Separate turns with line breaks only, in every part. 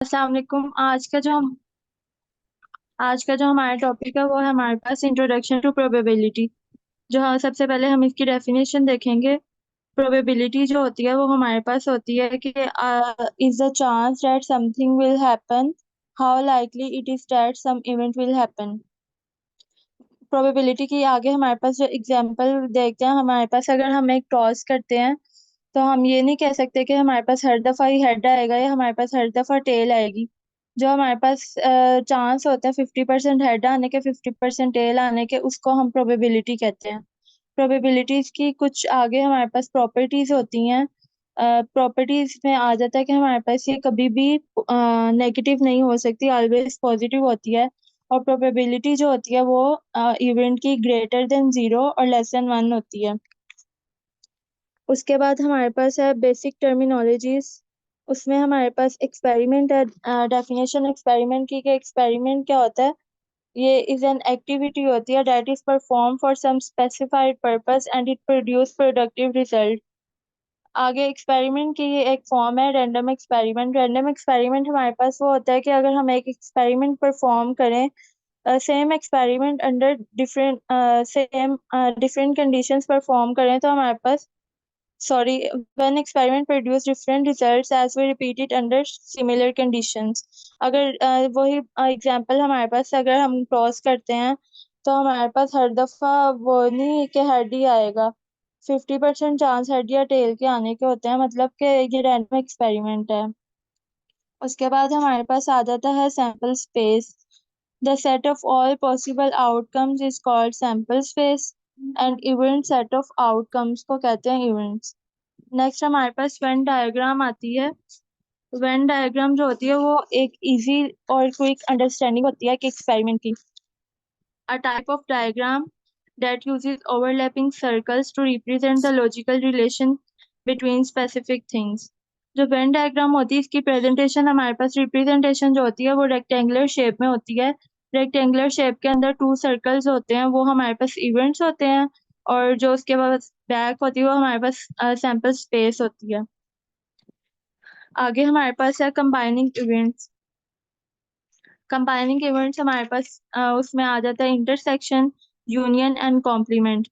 अस्सलाम वालेकुम। आज का जो हमारा टॉपिक है वो है हमारे पास इंट्रोडक्शन टू प्रोबेबिलिटी। सबसे पहले हम इसकी डेफिनेशन देखेंगे। प्रोबेबिलिटी जो होती है वो हमारे पास होती है कि is the chance that something will happen, how likely it is that some event will happen. Probability की आगे हमारे पास जो एग्जांपल देखते हैं, हमारे पास अगर हम एक टॉस करते हैं तो हम ये नहीं कह सकते कि हमारे पास हर दफा ही हेड आएगा या हमारे पास हर दफा टेल आएगी। जो हमारे पास चांस होता है 50% हेड आने के, 50% टेल आने के, उसको हम प्रोबेबिलिटी कहते हैं। प्रोबेबिलिटीज की कुछ आगे हमारे पास प्रॉपर्टीज होती हैं। प्रॉपर्टीज में आ जाता है कि हमारे पास ये कभी भी नेगेटिव नहीं हो सकती, ऑलवेज पॉजिटिव होती है। और प्रोबेबिलिटी जो होती है वो इवेंट की ग्रेटर देन 0 और लेस देन 1 होती है। उसके बाद हमारे पास है बेसिक टर्मिनोलॉजीज। उसमें हमारे पास एक्सपेरिमेंट है। डेफिनेशन एक्सपेरिमेंट की, एक्सपेरिमेंट क्या होता है। ये इज एन एक्टिविटी होती है that is perform for some specified purpose and it produce productive result. आगे एक्सपेरिमेंट की ये एक फॉर्म है रैंडम एक्सपेरिमेंट। रैंडम एक्सपेरिमेंट हमारे पास वो होता है कि अगर हम एक एक्सपेरिमेंट परफॉर्म करें, same experiment under different conditions perform करें, तो हमारे पास sorry when experiment produce different results as we repeat it under similar conditions। अगर वही एग्जांपल हमारे पास, अगर हम क्रॉस करते हैं तो हमारे पास हर दफा वो नहीं कि हेड ही आएगा। 50% चांस हेड या टेल के आने के होते हैं, मतलब कि ये रैंडम एक्सपेरिमेंट है। उसके बाद हमारे पास आ जाता है sample space. The set of all possible outcomes is called sample space and event set of outcomes को कहते हैं इवेंट्स। नेक्स्ट हमारे पास वेन डायग्राम आती है। वेन डायग्राम जो होती है वो एक इजी और क्विक अंडरस्टैंडिंग होती है कि एक्सपेरिमेंट की। A type of diagram that uses overlapping circles to represent the logical relation between specific things। जो वेन डायग्राम होती है इसकी प्रेजेंटेशन हमारे पास, रिप्रेजेंटेशन जो होती है वो रेक्टेंगुलर शेप में होती है। रेक्टेंगुलर शेप के अंदर 2 सर्कल्स होते हैं, वो हमारे पास इवेंट्स होते हैं। और जो उसके बाद बैक होती है वो हमारे पास सैंपल स्पेस होती है। आगे हमारे पास है कंबाइनिंग इवेंट्स। कंबाइनिंग इवेंट्स हमारे पास उसमें आ जाता है intersection, union and complement.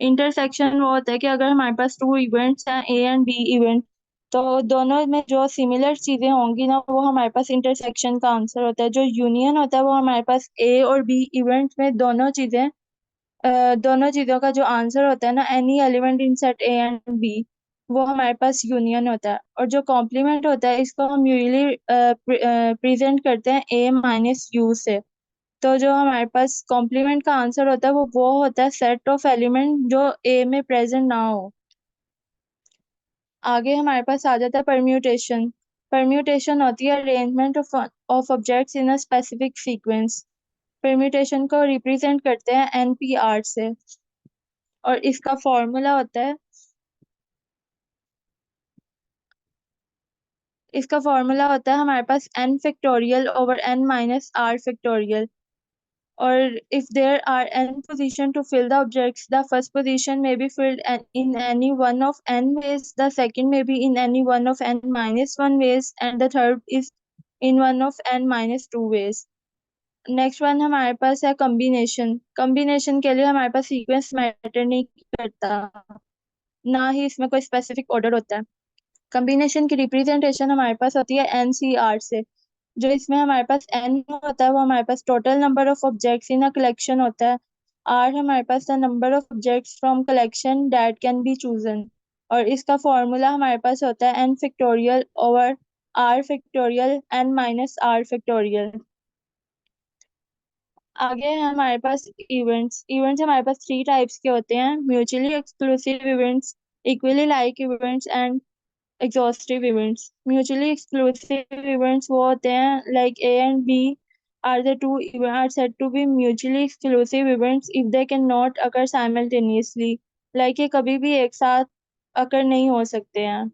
Intersection वो होता है कि अगर हमारे पास 2 इवेंट्स हैं, ए एंड बी इवेंट, तो दोनों में जो सिमिलर चीजें होंगी ना, वो हमारे पास इंटरसेक्शन का आंसर होता है। जो यूनियन होता है वो हमारे पास ए और बी इवेंट में दोनों चीजों का जो आंसर होता है ना, any element in set A and B, वो हमारे पास यूनियन होता है। और जो कॉम्प्लीमेंट होता है इसको हम यूजली प्रेजेंट करते हैं ए माइनस यू से। तो जो हमारे पास कॉम्प्लीमेंट का आंसर होता है वो होता है सेट ऑफ एलिमेंट जो ए में प्रेजेंट ना हो। आगे हमारे पास आ जाता है परम्यूटेशन। परम्यूटेशन होती है arrangement of objects in a specific sequence. Permutation को रिप्रेजेंट करते हैं एनपीआर से। और इसका फॉर्मूला होता है, हमारे पास n factorial over n minus r factorial. और if there are n position to fill the objects, the first position may be filled in any one of n ways, the second may be in any one of n minus 1 ways, and the third is in one of n minus 2 ways। Next one हमारे पास है combination. Combination के लिए हमारे पास sequence matter नहीं करता, ना ही इसमें कोई स्पेसिफिक ऑर्डर होता है। कॉम्बिनेशन की रिप्रेजेंटेशन हमारे पास होती है एनसीआर से। जो इसमें हमारे पास एन होता है वो हमारे पास total number of objects in a collection होता है। आर हमारे पास the number of objects from collection that can be chosen. और इसका फॉर्मूला हमारे पास होता है n factorial over r factorial n minus r factorial. आगे है हमारे पास इवेंट्स। इवेंट्स हमारे पास 3 टाइप्स के होते हैं, mutually exclusive events, equally like events and exhaustive events। Mutually exclusive events वो होते हैं like A and B are the two are said to be mutually exclusive events if they cannot occur simultaneously। like ये कभी भी एक साथ occur नहीं हो सकते हैं।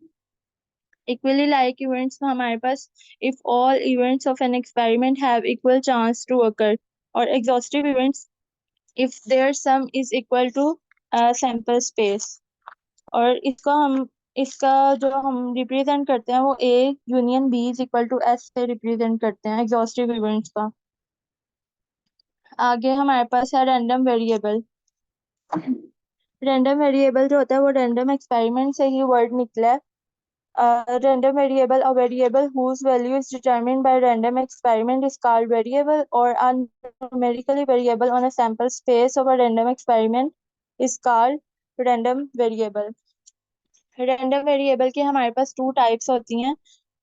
Equally like events में हमारे पास if all events of an experiment have equal chance to occur। और exhaustive events if their sum is equal to sample space। और इसको हम इसका जो हम रिप्रेजेंट करते हैं वो A union B is equal to S से रिप्रेजेंट करते हैं एग्जॉस्टिव इवेंट्स का। आगे हमारे पास है रैंडम वेरिएबल। रैंडम वेरिएबल जो होता है वो रैंडम एक्सपेरिमेंट से ही वर्ड निकला है। Random variable a variable whose value is determined by random experiment is called variable, or a numerically variable on a sample space of a random experiment is called random variable। Random variable के हमारे पास two types होती हैं,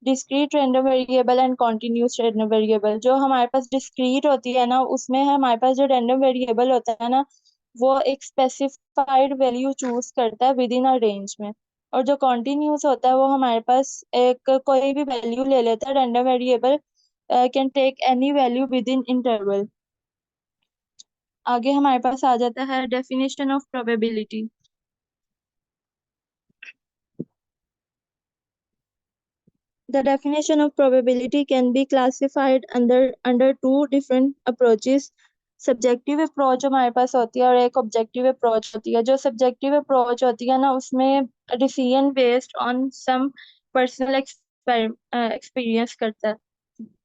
discrete random variable and continuous random variable. जो हमारे पास discrete होती है ना, उसमें हमारे पास जो रैंडम वेरिएबल होता है ना, वो एक स्पेसिफाइड वैल्यू चूज करता है विद इन अ रेंज में। और जो कॉन्टिन्यूस होता है वो हमारे पास एक कोई भी वैल्यू ले लेता है। Random variable can take any value within interval. आगे हमारे पास आ जाता है definition of probability. The definition of probability can be classified under two different approaches। Subjective approach हमारे पास होती है और एक ऑब्जेक्टिव अप्रोच होती है। जो सब्जेक्टिव अप्रोच होती है ना, उसमें decision based on some personal experience करता है।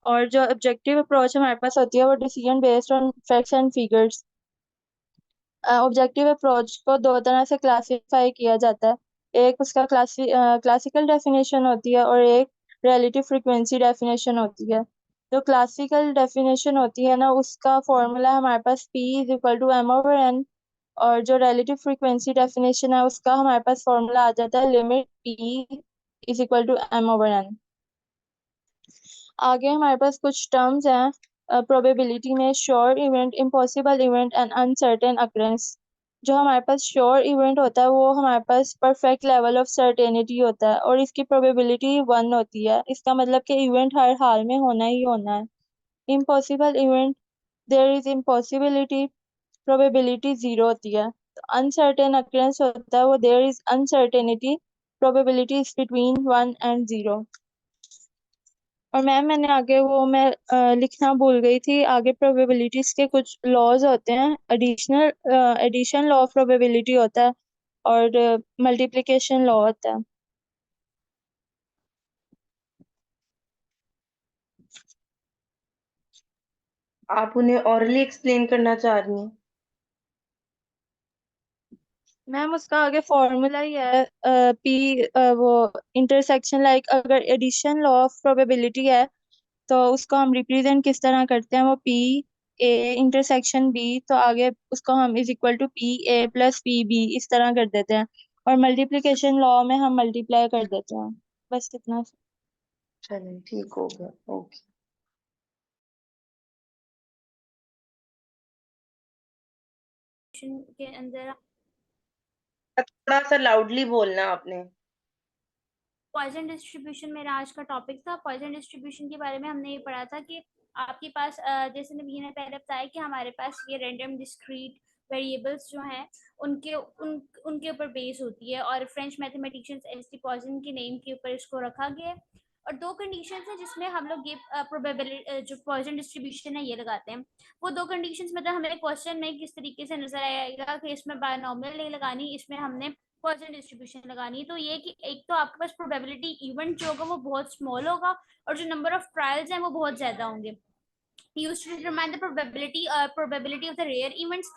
और जो ऑब्जेक्टिव अप्रोच हमारे पास होती है वो decision based on facts and figures. Objective approach को दो तरह से क्लासिफाई किया जाता है। एक उसका क्लासिकल डेफिनेशन होती है और एक रिलेटिव फ्रीक्वेंसी डेफिनेशन होती है। जो क्लासिकल डेफिनेशन होती है ना, उसका फॉर्मूला हमारे पास P is equal to m over n. और जो रिलेटिव फ्रीक्वेंसी डेफिनेशन है उसका हमारे पास फॉर्मूला आ जाता है limit P is equal to m over n. आगे हमारे पास कुछ टर्म्स हैं प्रोबेबिलिटी में, sure event, impossible event and uncertain occurrence. जो हमारे पास श्योर इवेंट होता है वो हमारे पास परफेक्ट लेवल ऑफ सर्टेनिटी होता है और इसकी प्रोबेबिलिटी 1 होती है। इसका मतलब कि इवेंट हर हाल में होना ही होना है। Impossible event, there is impossibility, probability 0 होती है। अनसर्टेन अकरेंस होता है वो there is uncertainty, probability is between 1 and 0। और मैम मैंने आगे वो मैं लिखना भूल गई थी। आगे प्रोबेबिलिटीज के कुछ लॉज होते हैं। एडिशन लॉ ऑफ प्रोबेबिलिटी होता है और मल्टीप्लिकेशन लॉ होता है।
आप उन्हें ऑरली एक्सप्लेन करना चाह रही हैं?
मैम उसका आगे फॉर्मूला ही है पी, वो इंटरसेक्शन, लाइक अगर एडिशन लॉ ऑफ प्रोबेबिलिटी है तो उसको हम रिप्रेजेंट किस तरह करते हैं, वो P A इंटरसेक्शन B, तो आगे उसको हम is equal to PA plus PB इस तरह कर देते हैं। और मल्टीप्लिकेशन लॉ में हम मल्टीप्लाई कर देते हैं। बस इतना।
चलें, ठीक हो गया। ओके।
के अंदर
थोड़ा सा लाउडली बोलना आपने।
पॉइजन डिस्ट्रीब्यूशन मेरा आज का टॉपिक था। पॉइजन डिस्ट्रीब्यूशन के बारे में हमने ये पढ़ा था कि आपके पास जैसे नबीना ने पहले बताया कि हमारे पास ये रैंडम डिस्क्रीट वेरिएबल्स जो हैं उनके ऊपर बेस होती है और French mathematicians S T Poisson के नेम के ऊपर इसको रखा गया है। और दो कंडीशंस हैं जिसमें हम लोग ये प्रोबेबिलिटी जो पॉइजन डिस्ट्रीब्यूशन है ये लगाते हैं। वो दो कंडीशंस मतलब हमें क्वेश्चन में किस तरीके से नजर आएगा कि इसमें बायनॉमिनल नहीं लगानी, इसमें हमने पॉइजन डिस्ट्रीब्यूशन लगानी है। तो ये कि एक तो आपके पास प्रोबेबिलिटी इवेंट जो होगा वो बहुत स्मॉल होगा और जो नंबर ऑफ ट्रायल्स हैं वो बहुत ज्यादा होंगे। Used to determine the probability of the rare events.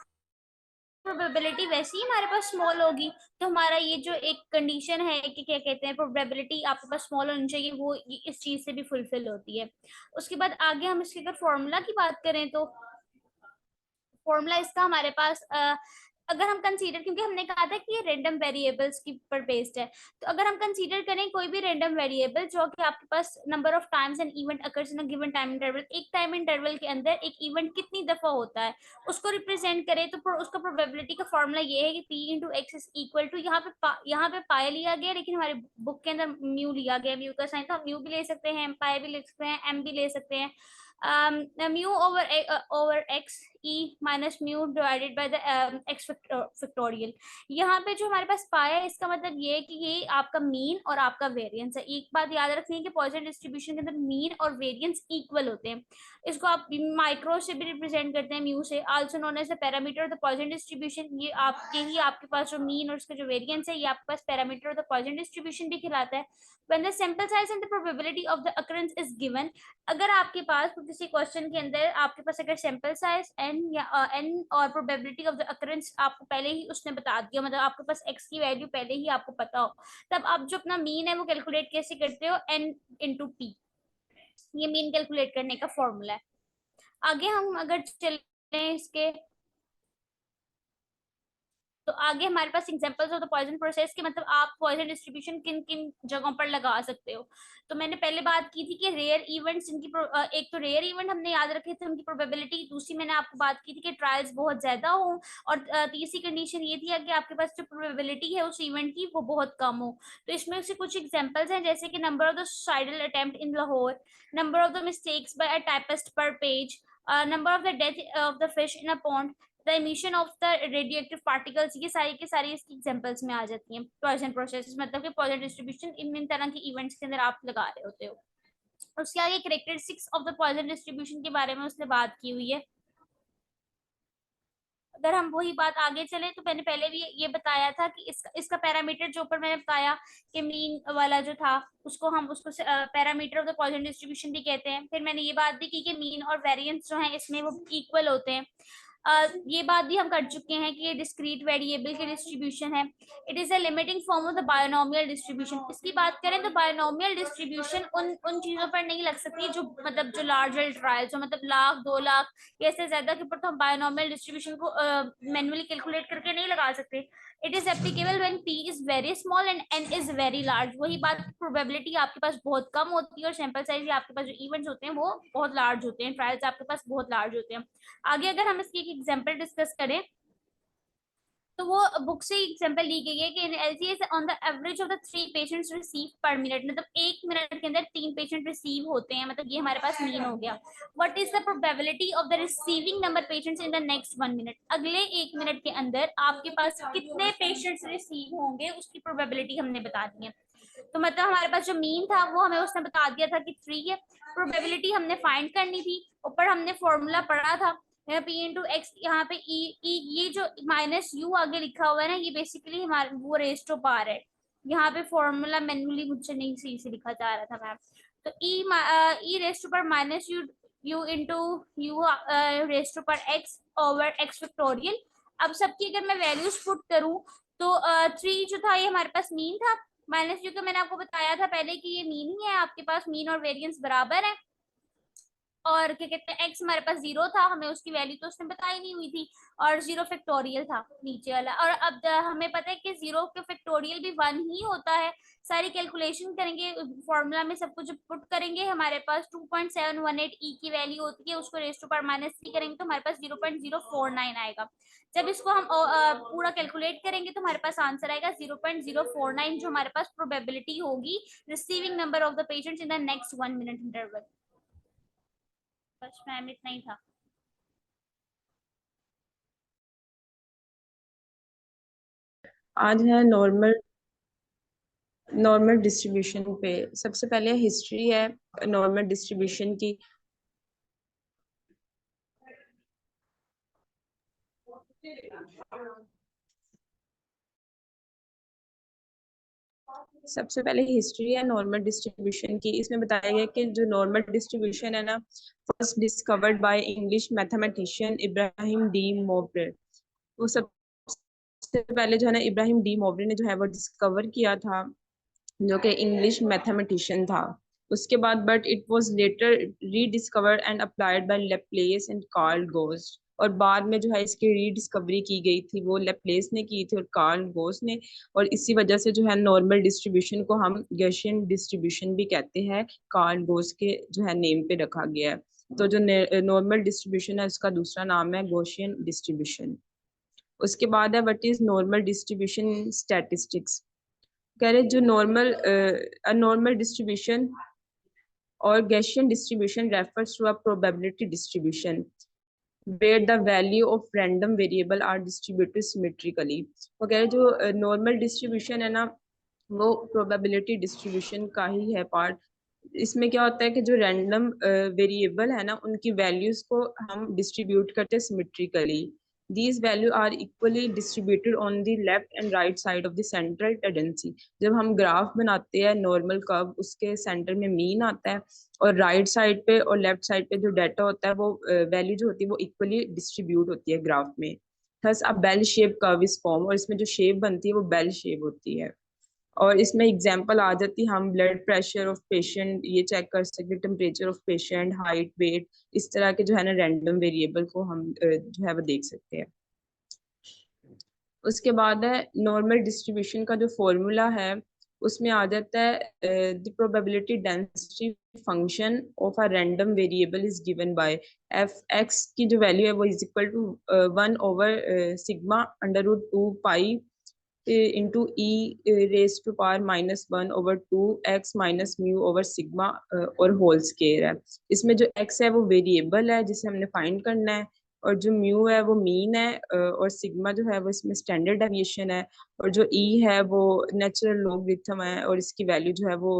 Probability वैसे ही हमारे पास स्मॉल होगी तो हमारा ये जो एक कंडीशन है कि क्या कहते हैं प्रोबेबिलिटी आपके पास स्मॉल होनी चाहिए, वो इस चीज से भी फुलफिल होती है। उसके बाद आगे हम इसके अगर फॉर्मूला की बात करें तो फॉर्मूला इसका हमारे पास अगर हम कंसीडर, क्योंकि हमने कहा था कि ये रैंडम वेरिएबल्स की पर बेस्ड है, तो अगर हम कंसीडर करें कोई भी रैंडम वेरिएबल जो कि आपके पास number of times an event occurs in a given time interval, एक टाइम इंटरवल के अंदर एक इवेंट कितनी दफा होता है उसको रिप्रेजेंट करें, तो उसका प्रोबेबिलिटी का फॉर्मूला ये है कि P into x is equal to, यहाँ पे पाई लिया गया लेकिन हमारे बुक के अंदर म्यू लिया गया। म्यू का साइन तो हम म्यू भी ले सकते हैं, पाई भी ले सकते हैं, एम भी ले सकते हैं। mu over x e minus mu divided by the x factorial। यहाँ पे जो हमारे पास पाया है इसका मतलब ये है कि ये आपका मीन और आपका वेरिएंस है। एक बात याद रखनी है कि पॉइसन डिस्ट्रीब्यूशन के अंदर मीन और वेरिएंस इक्वल होते हैं। इसको आप माइक्रो से भी रिप्रेजेंट करते हैं म्यू से, also known as the parameter of the Poisson distribution. ये आपके पास जो मीन और इसका जो वेरिएंस है ये आपके पास parameter of the Poisson distribution भी खिलाता है। When the sample size and the probability of the occurrence is given, अगर आपके पास किसी क्वेश्चन के अंदर आपके पास अगर सैंपल साइज n या n और प्रोबेबिलिटी ऑफ द अकरेंस आपको पहले ही उसने बता दिया, मतलब आपके पास x की वैल्यू पहले ही आपको पता हो, तब आप जो अपना मीन है वो कैलकुलेट कैसे करते हो, n इंटू p। ये मीन कैलकुलेट करने का फॉर्मूला है। आगे हम अगर चलें इसके, तो आगे हमारे पास examples of the Poisson process के, मतलब आप पॉइजन डिस्ट्रीब्यूशन किन किन जगहों पर लगा सकते हो। तो मैंने पहले बात की थी कि रेयर इवेंट्स, इनकी एक तो रेयर इवेंट हमने याद रखे थे उनकी प्रोबेबिलिटी, दूसरी मैंने आपको बात की थी कि ट्रायल्स बहुत ज्यादा हो, और तीसरी कंडीशन ये थी कि आपके पास जो प्रोबेबिलिटी है उस इवेंट की वो बहुत कम हो। तो इसमें से कुछ एग्जाम्पल्स हैं, जैसे कि number of the suicidal attempt in Lahore, number of the mistakes by a typist per page, number of the death of the fish in a pond, the emission of the radioactive particles. ये सारी की सारी इसकी examples में आ जाती हैं poison process, मतलब कि पॉइजन डिस्ट्रीब्यूशन इन तरह के इवेंट्स के अंदर आप लगा रहे होते हो। उसके आगे characteristics of the Poisson distribution के बारे में उसने बात की हुई है। अगर हम वही बात आगे चले, तो मैंने पहले भी ये बताया था कि इसका पैरामीटर जो ऊपर मैंने बताया कि मीन वाला जो था उसको parameter of the Poisson distribution भी कहते हैं। फिर मैंने ये बात भी की कि मीन और वेरिएंस जो है इसमें वो इक्वल होते हैं। ये बात भी हम कर चुके हैं कि ये डिस्क्रीट वेरिएबल की डिस्ट्रीब्यूशन है। It is a limiting form of the binomial distribution. इसकी बात करें तो बायनोमियल डिस्ट्रीब्यूशन उन चीजों पर नहीं लग सकती जो मतलब जो लार्जर ट्रायल्स हो, मतलब 1,00,000 2,00,000 या इससे ज्यादा के ऊपर तो हम बायनोमियल डिस्ट्रीब्यूशन को मैन्युअली कैलकुलेट करके नहीं लगा सकते। It is applicable when p is very small and n is very large. वही बात, प्रोबेबिलिटी आपके पास बहुत कम होती है और सैंपल साइज आपके पास जो इवेंट्स होते हैं वो बहुत लार्ज होते हैं, ट्रायल्स आपके पास बहुत लार्ज होते हैं। आगे अगर हम इसकी एक एग्जांपल डिस्कस करें, तो वो बुक से एग्जांपल ली गई है कि in LCS on the average of the 3 patients receive per minute, मतलब 1 मिनट के अंदर 3 पेशेंट रिसीव होते हैं, मतलब ये हमारे पास मीन हो गया। What is the probability of the receiving number patients in the next 1 minute, अगले 1 मिनट के अंदर आपके पास कितने पेशेंट्स रिसीव होंगे उसकी प्रोबेबिलिटी हमने बता दी है। तो मतलब हमारे पास जो मीन था वो हमें उसने बता दिया था कि 3 है, प्रोबेबिलिटी हमने फाइंड करनी थी, ऊपर हमने फॉर्मूला पढ़ा था p इंटू एक्स, यहाँ पे ये जो माइनस यू आगे लिखा हुआ है ना, ये बेसिकली हमारे वो रेस टू पावर है। यहाँ पे फॉर्मूला मैन्युअली मुझसे नहीं सही से लिखा जा रहा था मैम। तो e raise to power minus mu into mu raise to power x over x factorial. अब सबकी अगर मैं वैल्यूज पुट करूं तो 3 जो था ये हमारे पास मीन था, माइनस यू का मैंने आपको बताया था पहले कि ये मीन ही है, आपके पास मीन और वेरिएंस बराबर है, और क्या कहते हैं एक्स हमारे पास 0 था, हमें उसकी वैल्यू तो उसने बताई नहीं हुई थी, और 0 फैक्टोरियल था नीचे वाला। और अब हमें पता है कि 0 के फैक्टोरियल भी 1 ही होता है। सारी कैलकुलेशन करेंगे फॉर्मूला में सब कुछ पुट करेंगे, हमारे पास 2.718 ई की वैल्यू होती है, उसको रेस टू पावर -3 करेंगे तो हमारे पास 0.049 आएगा। जब इसको हम पूरा कैलकुलेट करेंगे तो हमारे पास आंसर आएगा 0.049, जो हमारे पास प्रोबेबिलिटी होगी receiving number of the patients in the next 1 minute interval. बस मैम इतना ही था।
आज है नॉर्मल डिस्ट्रीब्यूशन पे। सबसे पहले हिस्ट्री है नॉर्मल डिस्ट्रीब्यूशन की। सबसे पहले हिस्ट्री है नॉर्मल डिस्ट्रीब्यूशन की। इसमें बताया गया कि जो नॉर्मल डिस्ट्रीब्यूशन है ना, first discovered by English mathematician Abraham de Moivre. वो सबसे पहले जो है ना इब्राहिम डी मोब्रे ने जो है वो डिस्कवर किया था, जो कि इंग्लिश मैथमेटिशियन था। उसके बाद but it was later rediscovered and applied by Laplace and Carl Gauss. और बाद में जो है इसकी रीडिस्कवरी की गई थी, वो लेप्लेस ने की थी और कार्ल गोस ने। और इसी वजह से जो है नॉर्मल डिस्ट्रीब्यूशन को हम गॉसियन डिस्ट्रीब्यूशन भी कहते हैं, कार्ल गोस के जो है नेम पे रखा गया है। तो जो नॉर्मल डिस्ट्रीब्यूशन है उसका दूसरा नाम है गॉसियन डिस्ट्रीब्यूशन। उसके बाद है what is normal distribution statistics. कह रहे जो नॉर्मल डिस्ट्रीब्यूशन और Gaussian distribution refers to a probability distribution where the value of random variable are distributed symmetrically. वो कह रहे जो नॉर्मल डिस्ट्रीब्यूशन है ना वो प्रोबेबिलिटी डिस्ट्रीब्यूशन का ही है पार्ट। इसमें क्या होता है कि जो रैंडम वेरिएबल है ना उनकी वैल्यूज को हम डिस्ट्रीब्यूट करते हैं symmetrically. These value are equally distributed on the left and right side of the central tendency। जब हम ग्राफ बनाते हैं नॉर्मल कर्व उसके सेंटर में मीन आता है और राइट साइड पे और लेफ्ट साइड पे जो डाटा होता है वो वैल्यू जो होती है वो इक्वली डिस्ट्रीब्यूट होती है ग्राफ में। Thus a bell shape curve is form और इसमें जो शेप बनती है वो बेल शेप होती है। और इसमें एग्जांपल आ जाती है हम ब्लड प्रेशर ऑफ पेशेंट ये चेक कर सकते हैं, temperature of patient, height, weight, इस तरह के जो है ना रैंडम वेरिएबल को हम जो है वो देख सकते हैं। उसके बाद है नॉर्मल डिस्ट्रीब्यूशन का जो फॉर्मूला है उसमें आ जाता है the probability density function of a random variable is given by f x की जो वैल्यू है वो is equal to 1/, sigma √2 pi into e raised to power -1/2 x minus mu over sigma और होल स्केयर है। इसमें जो x है वो वेरिएबल है जिसे हमने फाइंड करना है और जो म्यू है वो मीन है और सिग्मा जो है वो इसमें स्टैंडर्ड डेविएशन है और जो e है वो नेचुरल लॉगरिथम है और इसकी वैल्यू जो है वो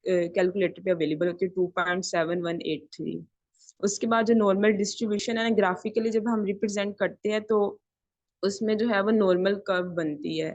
कैलकुलेटर पे अवेलेबल होती है 2.7183। उसके बाद जो नॉर्मल डिस्ट्रीब्यूशन है ना ग्राफिकली जब हम रिप्रेजेंट करते हैं तो उसमें जो है वो नॉर्मल कर्व बनती है।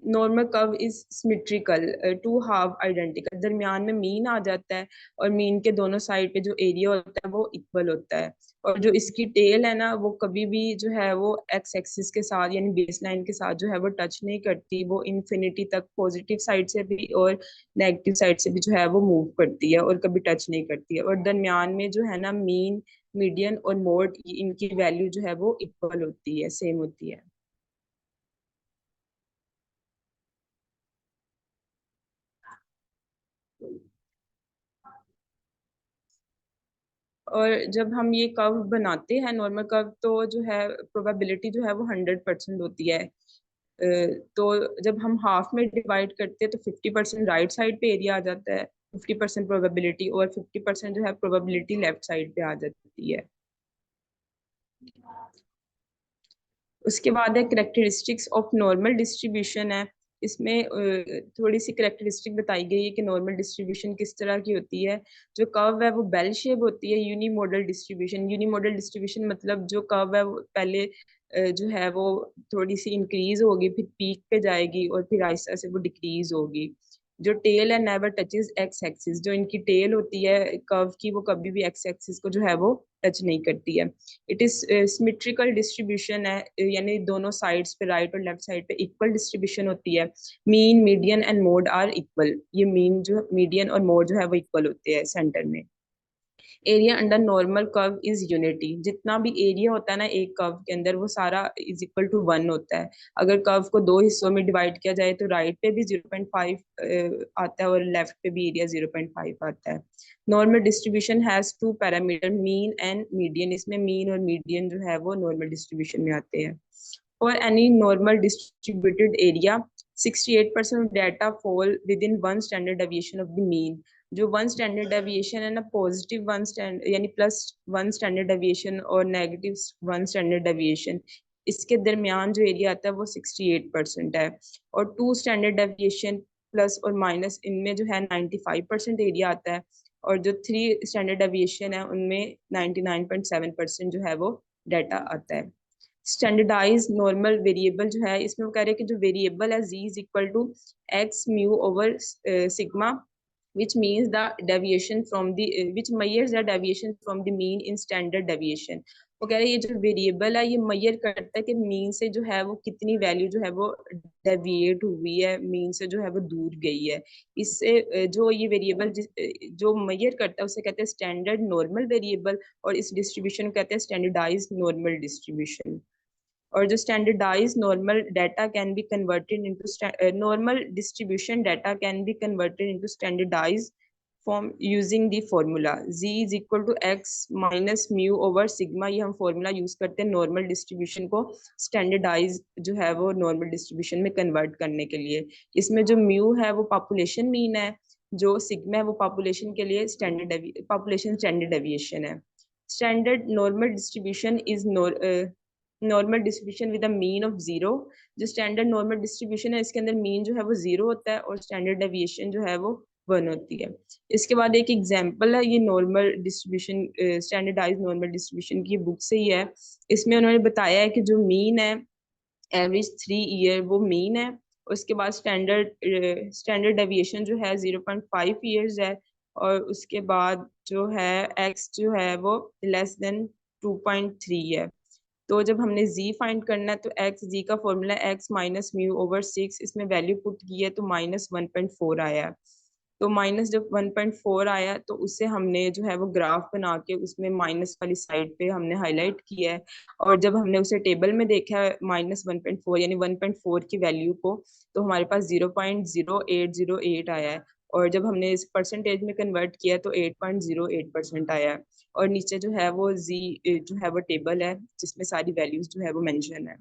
Normal curve is symmetrical to half identical, दरमियान में मीन आ जाता है और मीन के दोनों साइड पे जो एरिया होता है वो इक्वल होता है और जो इसकी टेल है ना वो कभी भी जो है वो एक्स एक्सिस के साथ यानी बेस लाइन के साथ जो है वो टच नहीं करती, वो इन्फिनिटी तक पॉजिटिव साइड से भी और नेगेटिव साइड से भी जो है वो मूव करती है और कभी टच नहीं करती है। और दरमियान में जो है ना मीन, मीडियन और मोड इनकी वैल्यू जो है वो इक्वल होती है, सेम होती है। और जब हम ये कर्व बनाते हैं नॉर्मल कर्व तो जो है प्रोबेबिलिटी जो है वो 100% होती है। तो जब हम हाफ में डिवाइड करते हैं तो 50% राइट साइड पे एरिया आ जाता है, 50% प्रोबेबिलिटी और 50% जो है प्रोबेबिलिटी लेफ्ट साइड पे आ जाती है। उसके बाद है करेक्टरिस्टिक्स ऑफ नॉर्मल डिस्ट्रीब्यूशन है। इसमें थोड़ी सी करेक्टरिस्टिक बताई गई है कि नॉर्मल डिस्ट्रीब्यूशन किस तरह की होती है। जो कर्व है वो बेल शेप होती है। यूनिमोडल डिस्ट्रीब्यूशन, यूनिमोडल डिस्ट्रीब्यूशन मतलब जो कर्व है वो पहले जो है वो थोड़ी सी इंक्रीज होगी फिर पीक पे जाएगी और फिर आहिस्ता से वो डिक्रीज होगी। जो टेल है नेवर टचेस एक्स एक्सिस, जो इनकी टेल होती है कर्व की वो कभी भी एक्स एक्सिस को जो है वो टच नहीं करती है। इट इज सिमेट्रिकल डिस्ट्रीब्यूशन है यानी दोनों साइड्स पे राइट और लेफ्ट साइड पे इक्वल डिस्ट्रीब्यूशन होती है। Mean, median and mode are equal, ये मीन जो मीडियन और मोड जो है वो इक्वल होते हैं सेंटर में। Area under normal curve is unity, जितना भी एरिया होता है ना एक कर्व के अंदर वो सारा इज इक्वल टू 1 होता है। अगर कर्व को दो हिस्सों में डिवाइड किया जाए तो राइट पे भी 0.5 आता है और लेफ्ट पे भी एरिया 0.5 आता है। Normal distribution has 2 parameter mean and median, इसमें मीन और मीडियन जो है वो नॉर्मल डिस्ट्रीब्यूशन में आते हैं। For any normal distributed area 68% of data fall within one standard deviation of the mean। जो 1 स्टैंडर्ड डेविएशन है ना पॉजिटिव 1 स्टैंडर्ड यानी +1 स्टैंडर्ड डेविएशन और -1 स्टैंडर्ड डेविएशन, इसके दरमियान जो एरिया आता है वो 68% है। और 2 स्टैंडर्ड डेविएशन प्लस और माइनस इनमें जो है 95% एरिया आता है और जो 3 स्टैंडर्ड डेविएशन है उनमें 99.7% जो है वो डाटा आता है। स्टैंडर्डाइज नॉर्मल वेरिएबल जो है इसमें वो कह रहे हैं कि जो वेरिएबल है z is equal to x mu over sigma which means the deviation from the which measures the deviation from the mean in standard deviation। वो कह रहे हैं ये जो वेरिएबल है ये मेजर करता है कि मीन से जो है वो कितनी वैल्यू जो है वो डेविएट हुई है, मीन से जो है वो दूर गई है। इससे जो ये वेरिएबल जो मेजर करता है उसे कहते हैं स्टैंडर्ड नॉर्मल वेरिएबल और इस डिस्ट्रीब्यूशन को कहते हैं स्टैंडर्डाइज नॉर्मल डिस्ट्रीब्यूशन। और जो standardise normal data can be converted into normal distribution data can be converted into standardise form using the formula z is equal to x minus mu over sigma. ये हम formula use करते हैं normal distribution को standardise जो है वो normal distribution में convert करने के लिए। इसमें जो म्यू है वो पॉपुलेशन मीन है, जो सिग्मा है वो पॉपुलेशन के लिए पॉपुलेशन स्टैंडर्ड डेविएशन है। Standard normal distribution is normal distribution with a mean of 0। जो स्टैंडर्ड नॉर्मल डिस्ट्रीब्यूशन है इसके अंदर मीन जो है वो 0 होता है और स्टैंडर्ड डेविएशन जो है वो 1 होती है। इसके बाद एक एग्जांपल है, ये normal distribution standardise normal distribution की बुक से ही है। इसमें उन्होंने बताया है कि जो मीन है एवरेज 3 ईयर वो मीन है। उसके बाद स्टैंडर्ड डेविएशन जो है 0.5 ईयर्स है और उसके बाद जो है एक्स जो है वो लेस देन 2.3 है। तो जब हमने z फाइंड करना है तो एक्स z का formula x minus mu over 6, इसमें वैल्यू पुट की है तो माइनस 1.4 आया है। तो माइनस जब 1.4 आया तो उससे हमने जो है वो ग्राफ बना के उसमें माइनस वाली साइड पे हमने हाईलाइट किया है। और जब हमने उसे टेबल में देखा है माइनस 1.4 यानी 1.4 की वैल्यू को, तो हमारे पास 0.0808 आया है। और जब हमने इस परसेंटेज में कन्वर्ट किया तो 8.08% आया है। और नीचे जो है वो जो है वो टेबल है जिसमें सारी वैल्यूज जो है वो मेंशन है।